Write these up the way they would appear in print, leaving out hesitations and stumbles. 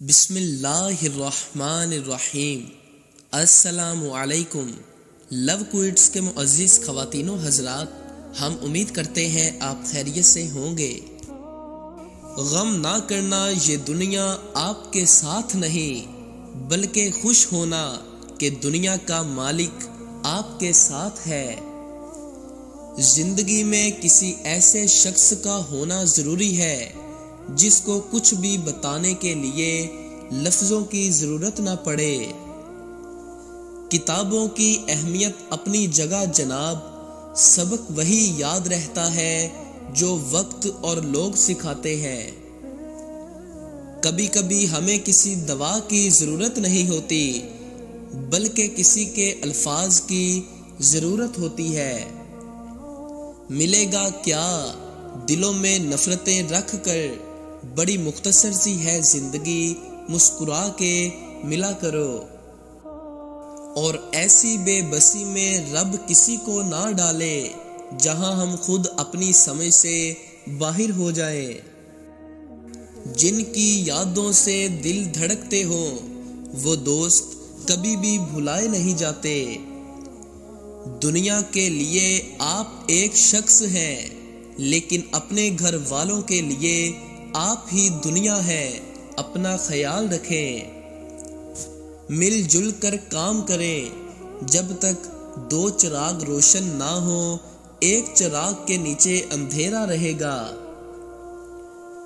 بسم اللہ الرحمن الرحیم۔ السلام علیکم لو کوئٹس کے معزز خواتین و حضرات، ہم امید کرتے ہیں آپ خیریت سے ہوں گے۔ غم نہ کرنا یہ دنیا آپ کے ساتھ نہیں، بلکہ خوش ہونا کہ دنیا کا مالک آپ کے ساتھ ہے۔ زندگی میں کسی ایسے شخص کا ہونا ضروری ہے جس کو کچھ بھی بتانے کے لیے لفظوں کی ضرورت نہ پڑے۔ کتابوں کی اہمیت اپنی جگہ جناب، سبق وہی یاد رہتا ہے جو وقت اور لوگ سکھاتے ہیں۔ کبھی کبھی ہمیں کسی دوا کی ضرورت نہیں ہوتی، بلکہ کسی کے الفاظ کی ضرورت ہوتی ہے۔ ملے گا کیا دلوں میں نفرتیں رکھ کر، بڑی مختصر سی ہے زندگی، مسکرا کے ملا کرو۔ اور ایسی بے بسی میں رب کسی کو نہ ڈالے جہاں ہم خود اپنی سمجھ سے باہر ہو جائیں۔ جن کی یادوں سے دل دھڑکتے ہوں وہ دوست کبھی بھی بھلائے نہیں جاتے۔ دنیا کے لیے آپ ایک شخص ہیں، لیکن اپنے گھر والوں کے لیے آپ ہی دنیا ہے، اپنا خیال رکھیں۔ مل جل کر کام کریں، جب تک دو چراغ روشن نہ ہوں ایک چراغ کے نیچے اندھیرا رہے گا۔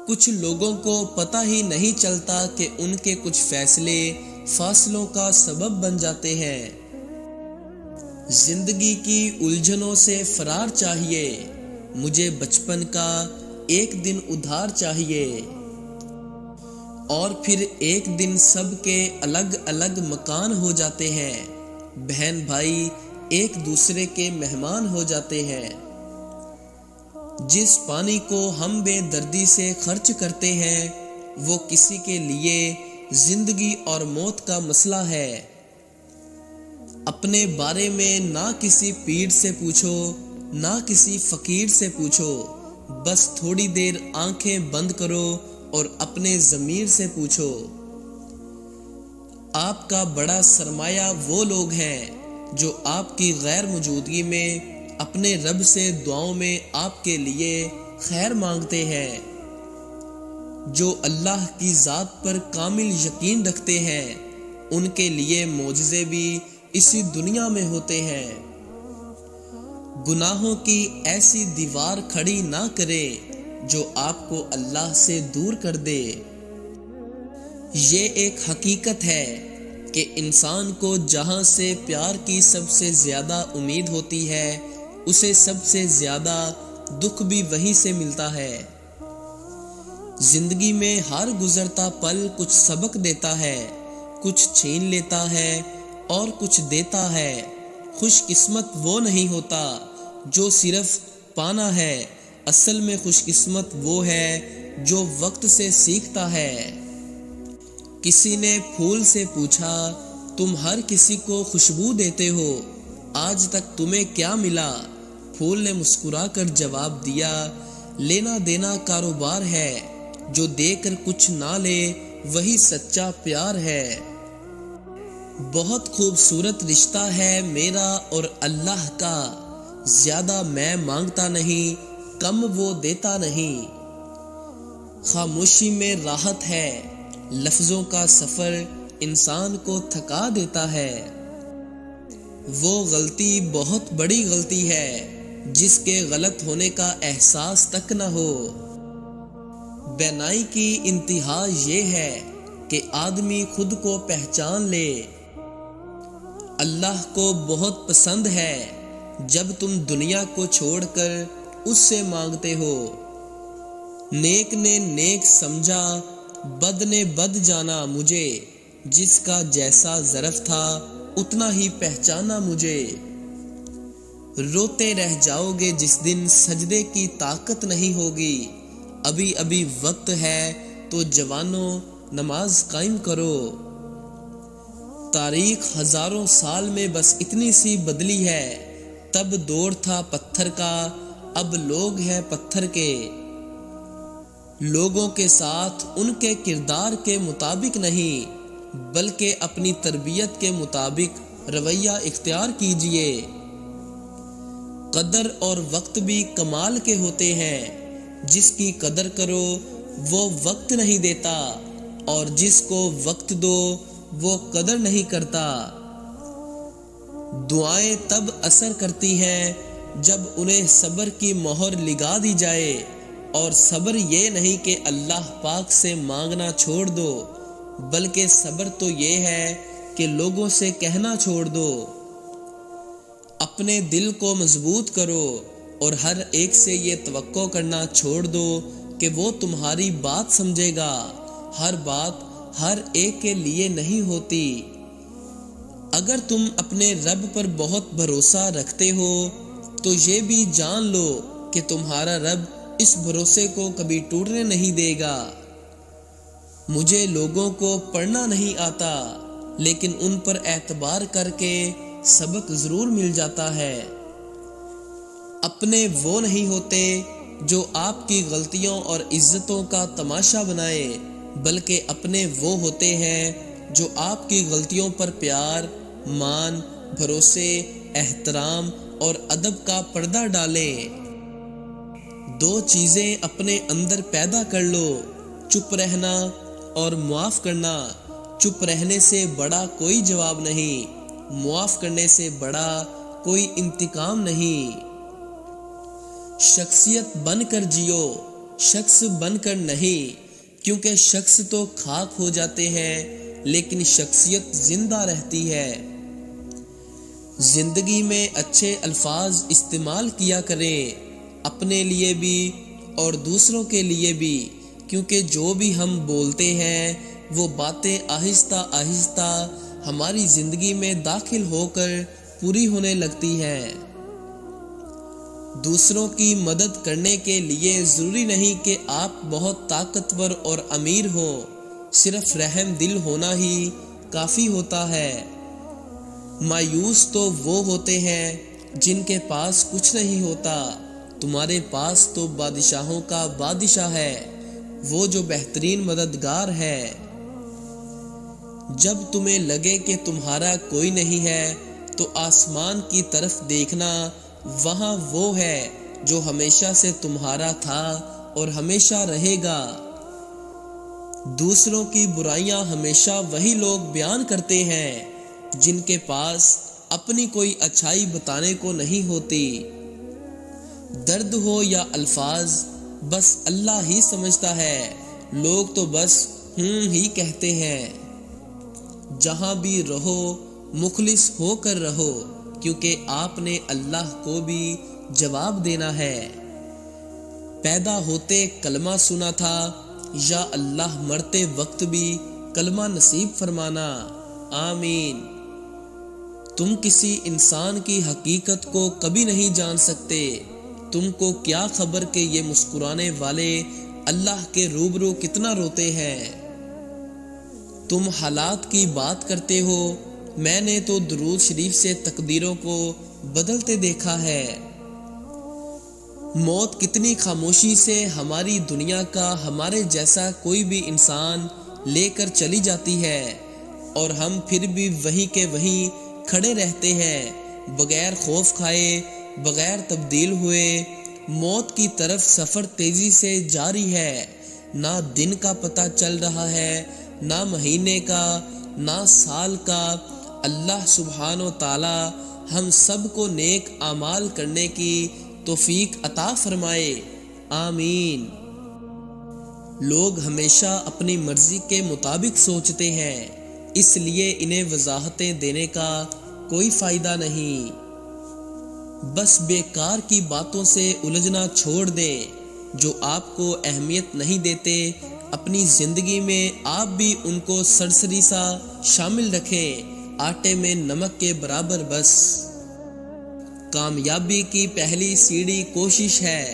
کچھ لوگوں کو پتہ ہی نہیں چلتا کہ ان کے کچھ فیصلے فاصلوں کا سبب بن جاتے ہیں۔ زندگی کی الجھنوں سے فرار چاہیے، مجھے بچپن کا ایک دن ادھار چاہیے۔ اور پھر ایک دن سب کے الگ الگ مکان ہو جاتے ہیں، بہن بھائی ایک دوسرے کے مہمان ہو جاتے ہیں۔ جس پانی کو ہم بے دردی سے خرچ کرتے ہیں وہ کسی کے لیے زندگی اور موت کا مسئلہ ہے۔ اپنے بارے میں نہ کسی پیر سے پوچھو، نہ کسی فقیر سے پوچھو، بس تھوڑی دیر آنکھیں بند کرو اور اپنے ضمیر سے پوچھو۔ آپ کا بڑا سرمایہ وہ لوگ ہیں جو آپ کی غیر موجودگی میں اپنے رب سے دعاؤں میں آپ کے لیے خیر مانگتے ہیں۔ جو اللہ کی ذات پر کامل یقین رکھتے ہیں ان کے لیے معجزے بھی اسی دنیا میں ہوتے ہیں۔ گناہوں کی ایسی دیوار کھڑی نہ کریں جو آپ کو اللہ سے دور کر دے۔ یہ ایک حقیقت ہے کہ انسان کو جہاں سے پیار کی سب سے زیادہ امید ہوتی ہے اسے سب سے زیادہ دکھ بھی وہیں سے ملتا ہے۔ زندگی میں ہر گزرتا پل کچھ سبق دیتا ہے، کچھ چھین لیتا ہے اور کچھ دیتا ہے۔ خوش قسمت وہ نہیں ہوتا جو صرف پانا ہے، اصل میں خوش قسمت وہ ہے جو وقت سے سیکھتا ہے۔ کسی نے پھول سے پوچھا، تم ہر کسی کو خوشبو دیتے ہو، آج تک تمہیں کیا ملا؟ پھول نے مسکرا کر جواب دیا، لینا دینا کاروبار ہے، جو دے کر کچھ نہ لے وہی سچا پیار ہے۔ بہت خوبصورت رشتہ ہے میرا اور اللہ کا، زیادہ میں مانگتا نہیں، کم وہ دیتا نہیں۔ خاموشی میں راحت ہے، لفظوں کا سفر انسان کو تھکا دیتا ہے۔ وہ غلطی بہت بڑی غلطی ہے جس کے غلط ہونے کا احساس تک نہ ہو۔ بینائی کی انتہا یہ ہے کہ آدمی خود کو پہچان لے۔ اللہ کو بہت پسند ہے جب تم دنیا کو چھوڑ کر اس سے مانگتے ہو۔ نیک نے نیک سمجھا، بد نے بد جانا مجھے، جس کا جیسا ظرف تھا اتنا ہی پہچانا مجھے۔ روتے رہ جاؤ گے جس دن سجدے کی طاقت نہیں ہوگی، ابھی ابھی وقت ہے تو جوانوں نماز قائم کرو۔ تاریخ ہزاروں سال میں بس اتنی سی بدلی ہے، تب دور تھا پتھر کا، اب لوگ ہیں پتھر کے۔ لوگوں کے ساتھ ان کے کردار کے مطابق نہیں بلکہ اپنی تربیت کے مطابق رویہ اختیار کیجیے۔ قدر اور وقت بھی کمال کے ہوتے ہیں، جس کی قدر کرو وہ وقت نہیں دیتا اور جس کو وقت دو وہ قدر نہیں کرتا۔ دعائیں تب اثر کرتی ہیں جب انہیں صبر کی مہر لگا دی جائے، اور صبر یہ نہیں کہ اللہ پاک سے مانگنا چھوڑ دو، بلکہ صبر تو یہ ہے کہ لوگوں سے کہنا چھوڑ دو۔ اپنے دل کو مضبوط کرو اور ہر ایک سے یہ توقع کرنا چھوڑ دو کہ وہ تمہاری بات سمجھے گا۔ ہر بات ہر ایک کے لیے نہیں ہوتی۔ اگر تم اپنے رب پر بہت بھروسہ رکھتے ہو تو یہ بھی جان لو کہ تمہارا رب اس بھروسے کو کبھی ٹوٹنے نہیں دے گا۔ مجھے لوگوں کو پڑھنا نہیں آتا، لیکن ان پر اعتبار کر کے سبق ضرور مل جاتا ہے۔ اپنے وہ نہیں ہوتے جو آپ کی غلطیوں اور عزتوں کا تماشا بنائے، بلکہ اپنے وہ ہوتے ہیں جو آپ کی غلطیوں پر پیار، مان، بھروسے، احترام اور ادب کا پردہ ڈالیں۔ دو چیزیں اپنے اندر پیدا کر لو، چپ رہنا اور معاف کرنا۔ چپ رہنے سے بڑا کوئی جواب نہیں، معاف کرنے سے بڑا کوئی انتقام نہیں۔ شخصیت بن کر جیو، شخص بن کر نہیں، کیونکہ شخص تو خاک ہو جاتے ہیں لیکن شخصیت زندہ رہتی ہے۔ زندگی میں اچھے الفاظ استعمال کیا کریں، اپنے لیے بھی اور دوسروں کے لیے بھی، کیونکہ جو بھی ہم بولتے ہیں وہ باتیں آہستہ آہستہ ہماری زندگی میں داخل ہو کر پوری ہونے لگتی ہیں۔ دوسروں کی مدد کرنے کے لیے ضروری نہیں کہ آپ بہت طاقتور اور امیر ہو، صرف رحم دل ہونا ہی کافی ہوتا ہے۔ مایوس تو وہ ہوتے ہیں جن کے پاس کچھ نہیں ہوتا، تمہارے پاس تو بادشاہوں کا بادشاہ ہے، وہ جو بہترین مددگار ہے۔ جب تمہیں لگے کہ تمہارا کوئی نہیں ہے تو آسمان کی طرف دیکھنا، وہاں وہ ہے جو ہمیشہ سے تمہارا تھا اور ہمیشہ رہے گا۔ دوسروں کی برائیاں ہمیشہ وہی لوگ بیان کرتے ہیں جن کے پاس اپنی کوئی اچھائی بتانے کو نہیں ہوتی۔ درد ہو یا الفاظ بس اللہ ہی سمجھتا ہے، لوگ تو بس ہی کہتے ہیں۔ جہاں بھی رہو مخلص ہو کر رہو، کیونکہ آپ نے اللہ کو بھی جواب دینا ہے۔ پیدا ہوتے کلمہ سنا تھا، یا اللہ مرتے وقت بھی کلمہ نصیب فرمانا، آمین۔ تم کسی انسان کی حقیقت کو کبھی نہیں جان سکتے، تم کو کیا خبر کہ یہ مسکرانے والے اللہ کے روبرو کتنا روتے ہیں۔ تم حالات کی بات کرتے ہو، میں نے تو درود شریف سے تقدیروں کو بدلتے دیکھا ہے۔ موت کتنی خاموشی سے ہماری دنیا کا ہمارے جیسا کوئی بھی انسان لے کر چلی جاتی ہے، اور ہم پھر بھی وہیں کے وہیں کھڑے رہتے ہیں، بغیر خوف کھائے، بغیر تبدیل ہوئے۔ موت کی طرف سفر تیزی سے جاری ہے، نہ دن کا پتہ چل رہا ہے، نہ مہینے کا، نہ سال کا۔ اللہ سبحانہ و تعالی ہم سب کو نیک اعمال کرنے کی توفیق عطا فرمائے، آمین۔ لوگ ہمیشہ اپنی مرضی کے مطابق سوچتے ہیں، اس لیے انہیں وضاحتیں دینے کا کوئی فائدہ نہیں۔ بس بیکار کی باتوں سے الجھنا چھوڑ دیں۔ جو آپ کو اہمیت نہیں دیتے، اپنی زندگی میں آپ بھی ان کو سرسری سا شامل رکھیں، آٹے میں نمک کے برابر بس۔ کامیابی کی پہلی سیڑھی کوشش ہے،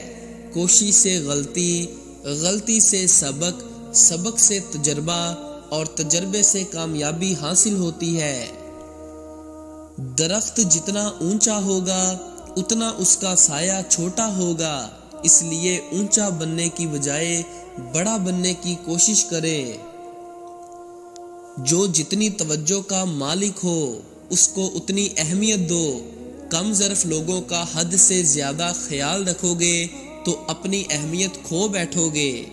کوشش سے غلطی، غلطی سے سبق، سبق سے تجربہ، اور تجربے سے کامیابی حاصل ہوتی ہے۔ درخت جتنا اونچا ہوگا اتنا اس کا سایہ چھوٹا ہوگا، اس لیے اونچا بننے کی بجائے بڑا بننے کی کوشش کریں۔ جو جتنی توجہ کا مالک ہو اس کو اتنی اہمیت دو۔ کم ظرف لوگوں کا حد سے زیادہ خیال رکھو گے تو اپنی اہمیت کھو بیٹھو گے۔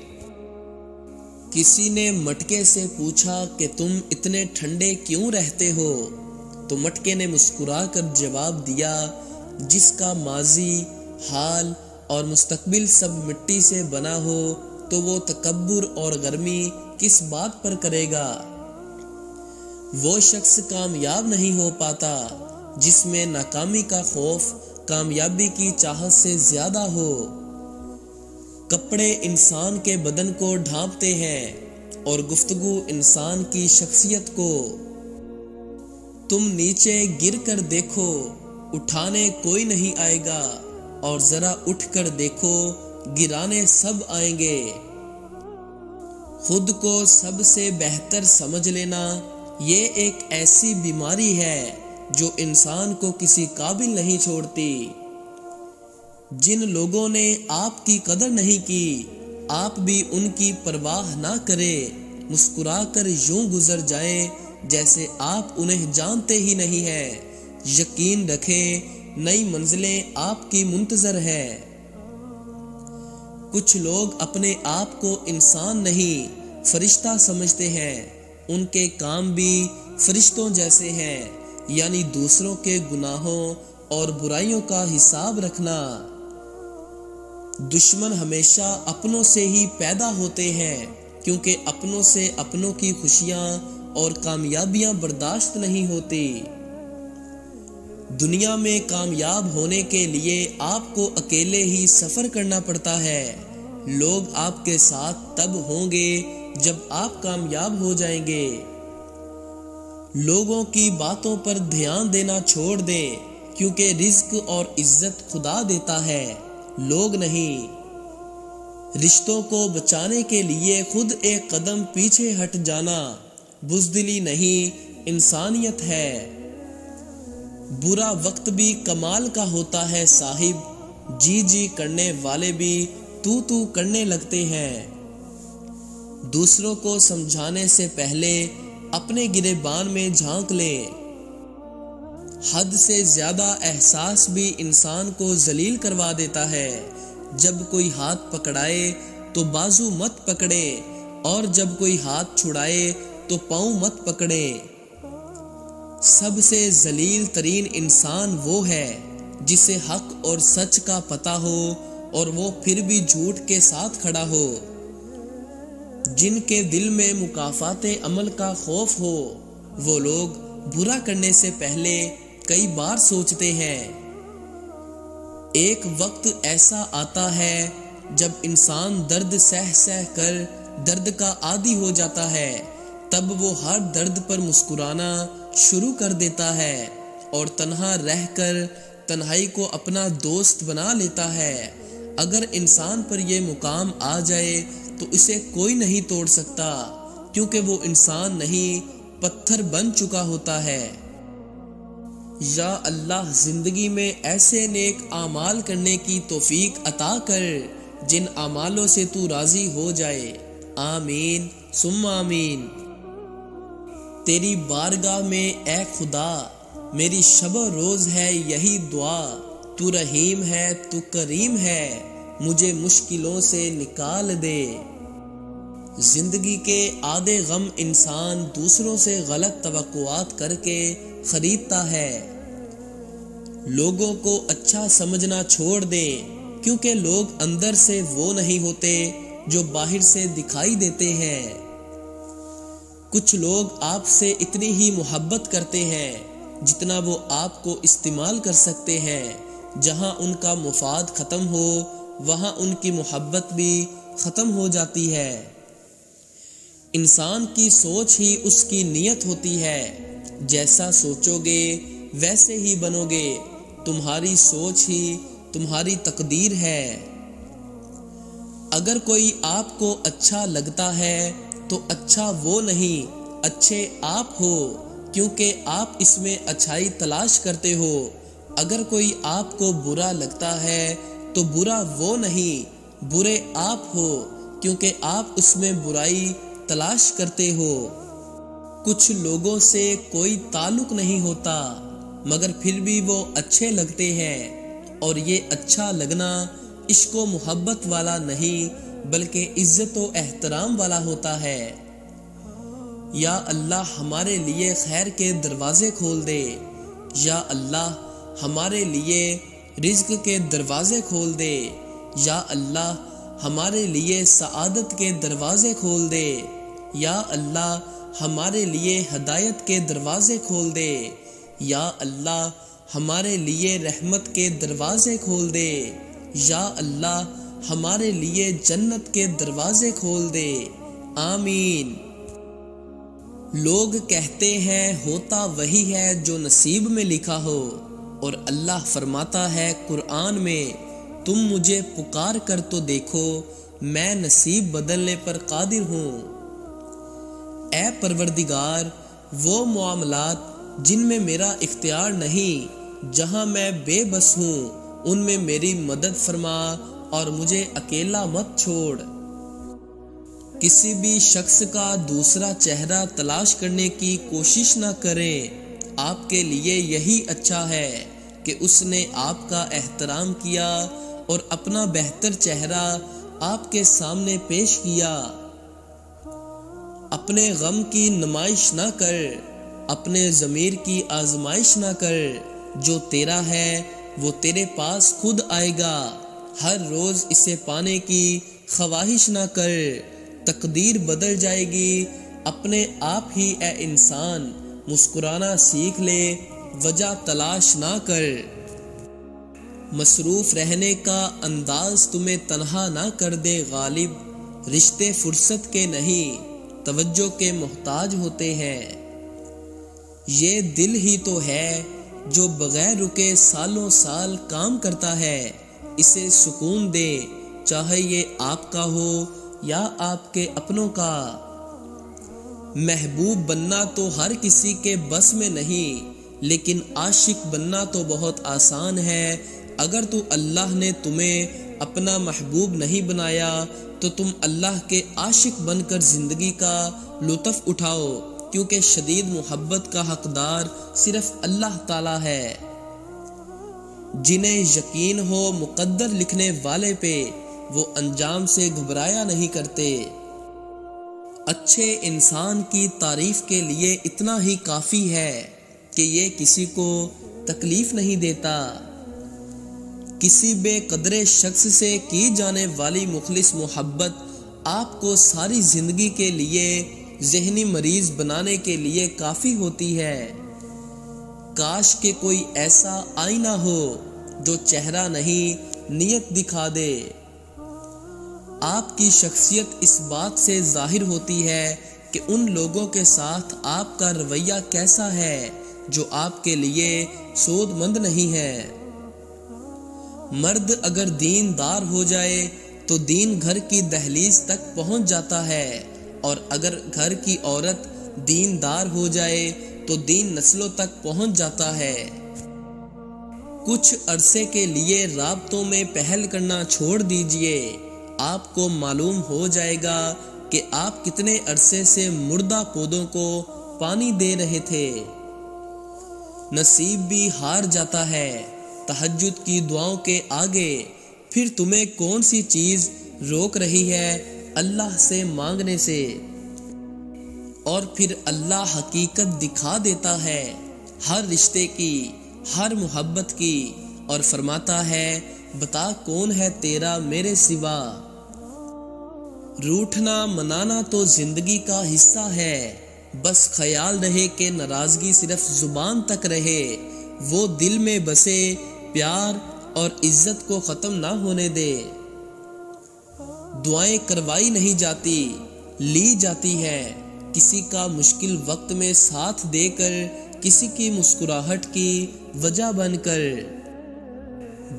کسی نے مٹکے سے پوچھا کہ تم اتنے ٹھنڈے کیوں رہتے ہو؟ تو مٹکے نے مسکرا کر جواب دیا، جس کا ماضی، حال اور مستقبل سب مٹی سے بنا ہو تو وہ تکبر اور گرمی کس بات پر کرے گا؟ وہ شخص کامیاب نہیں ہو پاتا جس میں ناکامی کا خوف کامیابی کی چاہت سے زیادہ ہو۔ کپڑے انسان کے بدن کو ڈھانپتے ہیں اور گفتگو انسان کی شخصیت کو۔ تم نیچے گر کر دیکھو، اٹھانے کوئی نہیں آئے گا، اور ذرا اٹھ کر دیکھو، گرانے سب آئیں گے۔ خود کو سب سے بہتر سمجھ لینا یہ ایک ایسی بیماری ہے جو انسان کو کسی قابل نہیں چھوڑتی۔ جن لوگوں نے آپ کی قدر نہیں کی، آپ بھی ان کی پرواہ نہ کریں، مسکرا کر یوں گزر جائیں جیسے آپ انہیں جانتے ہی نہیں ہیں۔ یقین رکھیں نئی منزلیں آپ کی منتظر ہیں۔ کچھ لوگ اپنے آپ کو انسان نہیں فرشتہ سمجھتے ہیں، ان کے کام بھی فرشتوں جیسے ہیں، یعنی دوسروں کے گناہوں اور برائیوں کا حساب رکھنا۔ دشمن ہمیشہ اپنوں سے ہی پیدا ہوتے ہیں، کیونکہ اپنوں سے اپنوں کی خوشیاں اور کامیابیاں برداشت نہیں ہوتی۔ دنیا میں کامیاب ہونے کے لیے آپ کو اکیلے ہی سفر کرنا پڑتا ہے۔ لوگ آپ کے ساتھ تب ہوں گے جب آپ کامیاب ہو جائیں گے۔ لوگوں کی باتوں پر دھیان دینا چھوڑ دیں، کیونکہ رزق اور عزت خدا دیتا ہے، لوگ نہیں۔ رشتوں کو بچانے کے لیے خود ایک قدم پیچھے ہٹ جانا بزدلی نہیں، انسانیت ہے۔ برا وقت بھی کمال کا ہوتا ہے صاحب، جی جی کرنے والے بھی تو کرنے لگتے ہیں۔ دوسروں کو سمجھانے سے پہلے اپنے گریبان میں جھانک لیں۔ حد سے زیادہ احساس بھی انسان کو ذلیل کروا دیتا ہے۔ جب کوئی ہاتھ پکڑائے تو بازو مت پکڑے، اور جب کوئی ہاتھ چھڑائے تو پاؤں مت پکڑے۔ سب سے ذلیل ترین انسان وہ ہے جسے حق اور سچ کا پتہ ہو اور وہ پھر بھی جھوٹ کے ساتھ کھڑا ہو۔ جن کے دل میں مکافات عمل کا خوف ہو، وہ لوگ برا کرنے سے پہلے کئی بار سوچتے ہیں۔ ایک وقت ایسا آتا ہے جب انسان درد سہ سہ کر درد کا عادی ہو جاتا ہے، تب وہ ہر درد پر مسکرانا شروع کر دیتا ہے اور تنہا رہ کر تنہائی کو اپنا دوست بنا لیتا ہے۔ اگر انسان پر یہ مقام آ جائے تو اسے کوئی نہیں توڑ سکتا، کیونکہ وہ انسان نہیں پتھر بن چکا ہوتا ہے۔ یا اللہ زندگی میں ایسے نیک اعمال کرنے کی توفیق عطا کر جن اعمالوں سے تو راضی ہو جائے، آمین ثم آمین۔ تیری بارگاہ میں اے خدا میری شب و روز ہے یہی دعا، تو رحیم ہے تو کریم ہے، مجھے مشکلوں سے نکال دے۔ زندگی کے آدھے غم انسان دوسروں سے غلط توقعات کر کے خریدتا ہے۔ لوگوں کو اچھا سمجھنا چھوڑ دیں، کیونکہ لوگ اندر سے وہ نہیں ہوتے جو باہر سے دکھائی دیتے ہیں۔ کچھ لوگ آپ سے اتنی ہی محبت کرتے ہیں جتنا وہ آپ کو استعمال کر سکتے ہیں۔ جہاں ان کا مفاد ختم ہو وہاں ان کی محبت بھی ختم ہو جاتی ہے۔ انسان کی سوچ ہی اس کی نیت ہوتی ہے، جیسا سوچو گے ویسے ہی بنو گے، تمہاری سوچ ہی تمہاری تقدیر ہے۔ اگر کوئی آپ کو اچھا لگتا ہے تو اچھا وہ نہیں، اچھے آپ ہو، کیونکہ آپ اس میں اچھائی تلاش کرتے ہو۔ اگر کوئی آپ کو برا لگتا ہے تو برا وہ نہیں، برے آپ ہو، کیونکہ آپ اس میں برائی تلاش کرتے ہو۔ کچھ لوگوں سے کوئی تعلق نہیں ہوتا مگر پھر بھی وہ اچھے لگتے ہیں، اور یہ اچھا لگنا عشق و محبت والا نہیں بلکہ عزت و احترام والا ہوتا ہے۔ یا اللہ ہمارے لیے خیر کے دروازے کھول دے، یا اللہ ہمارے لیے رزق کے دروازے کھول دے، یا اللہ ہمارے لیے سعادت کے دروازے کھول دے، یا اللہ ہمارے لیے ہدایت کے دروازے کھول دے، یا اللہ ہمارے لیے رحمت کے دروازے کھول دے، یا اللہ ہمارے لیے جنت کے دروازے کھول دے، آمین۔ لوگ کہتے ہیں ہوتا وہی ہے جو نصیب میں لکھا ہو، اور اللہ فرماتا ہے قرآن میں، تم مجھے پکار کر تو دیکھو، میں نصیب بدلنے پر قادر ہوں۔ اے پروردگار، وہ معاملات جن میں میرا اختیار نہیں، جہاں میں بے بس ہوں، ان میں میری مدد فرما اور مجھے اکیلا مت چھوڑ۔ کسی بھی شخص کا دوسرا چہرہ تلاش کرنے کی کوشش نہ کریں، آپ کے لیے یہی اچھا ہے کہ اس نے آپ کا احترام کیا اور اپنا بہتر چہرہ آپ کے سامنے پیش کیا۔ اپنے غم کی نمائش نہ کر، اپنے ضمیر کی آزمائش نہ کر، جو تیرا ہے وہ تیرے پاس خود آئے گا، ہر روز اسے پانے کی خواہش نہ کر، تقدیر بدل جائے گی، اپنے آپ ہی اے انسان مسکرانا سیکھ لے، وجہ تلاش نہ کر۔ مصروف رہنے کا انداز تمہیں تنہا نہ کر دے غالب، رشتے فرصت کے نہیں توجہ کے محتاج ہوتے ہیں۔ یہ دل ہی تو ہے جو بغیر رکے سالوں سال کام کرتا ہے، اسے سکون دے، چاہے یہ آپ کا ہو یا آپ کے اپنوں کا۔ محبوب بننا تو ہر کسی کے بس میں نہیں، لیکن عاشق بننا تو بہت آسان ہے۔ اگر تو اللہ نے تمہیں اپنا محبوب نہیں بنایا تو تم اللہ کے عاشق بن کر زندگی کا لطف اٹھاؤ، کیونکہ شدید محبت کا حقدار صرف اللہ تعالی ہے۔ جنہیں یقین ہو مقدر لکھنے والے پہ، وہ انجام سے گھبرایا نہیں کرتے۔ اچھے انسان کی تعریف کے لیے اتنا ہی کافی ہے کہ یہ کسی کو تکلیف نہیں دیتا۔ کسی بے قدر شخص سے کی جانے والی مخلص محبت آپ کو ساری زندگی کے لیے ذہنی مریض بنانے کے لیے کافی ہوتی ہے۔ کاش کہ کوئی ایسا آئینہ ہو جو چہرہ نہیں نیت دکھا دے۔ آپ کی شخصیت اس بات سے ظاہر ہوتی ہے کہ ان لوگوں کے ساتھ آپ کا رویہ کیسا ہے جو آپ کے لیے سود مند نہیں ہے۔ مرد اگر دیندار ہو جائے تو دین گھر کی دہلیز تک پہنچ جاتا ہے، اور اگر گھر کی عورت دیندار ہو جائے تو دین نسلوں تک پہنچ جاتا ہے۔ کچھ عرصے کے لیے رابطوں میں پہل کرنا چھوڑ دیجئے، آپ کو معلوم ہو جائے گا کہ آپ کتنے عرصے سے مردہ پودوں کو پانی دے رہے تھے۔ نصیب بھی ہار جاتا ہے تہجد کی دعاؤں کے آگے، پھر تمہیں کون سی چیز روک رہی ہے اللہ سے مانگنے سے؟ اور پھر اللہ حقیقت دکھا دیتا ہے ہر رشتے کی، ہر محبت کی، اور فرماتا ہے بتا کون ہے تیرا میرے سوا۔ روٹھنا منانا تو زندگی کا حصہ ہے، بس خیال رہے کہ ناراضگی صرف زبان تک رہے، وہ دل میں بسے پیار اور عزت کو ختم نہ ہونے دے۔ دعائیں کروائی نہیں جاتی، لی جاتی ہے، کسی کا مشکل وقت میں ساتھ دے کر، کسی کی مسکراہٹ کی وجہ بن کر۔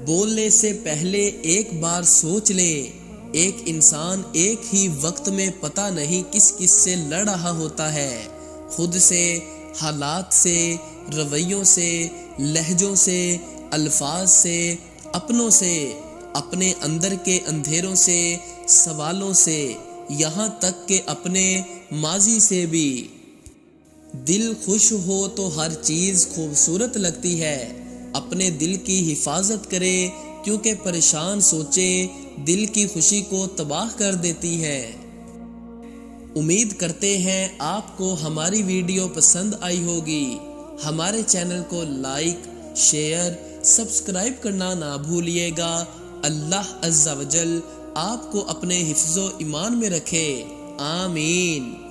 بولنے سے پہلے ایک بار سوچ لے، ایک انسان ایک ہی وقت میں پتہ نہیں کس کس سے لڑ رہا ہوتا ہے، خود سے، حالات سے، رویوں سے، لہجوں سے، الفاظ سے، اپنوں سے۔ اپنے اندر کے اندھیروں سے، سوالوں سے، یہاں تک کہ اپنے ماضی سے بھی۔ دل خوش ہو تو ہر چیز خوبصورت لگتی ہے۔ اپنے دل کی حفاظت کرے، کیونکہ پریشان سوچیں دل کی خوشی کو تباہ کر دیتی ہے۔ امید کرتے ہیں آپ کو ہماری ویڈیو پسند آئی ہوگی۔ ہمارے چینل کو لائک، شیئر، سبسکرائب کرنا نہ بھولیے گا۔ اللہ عز و جل آپ کو اپنے حفظ و ایمان میں رکھے، آمین۔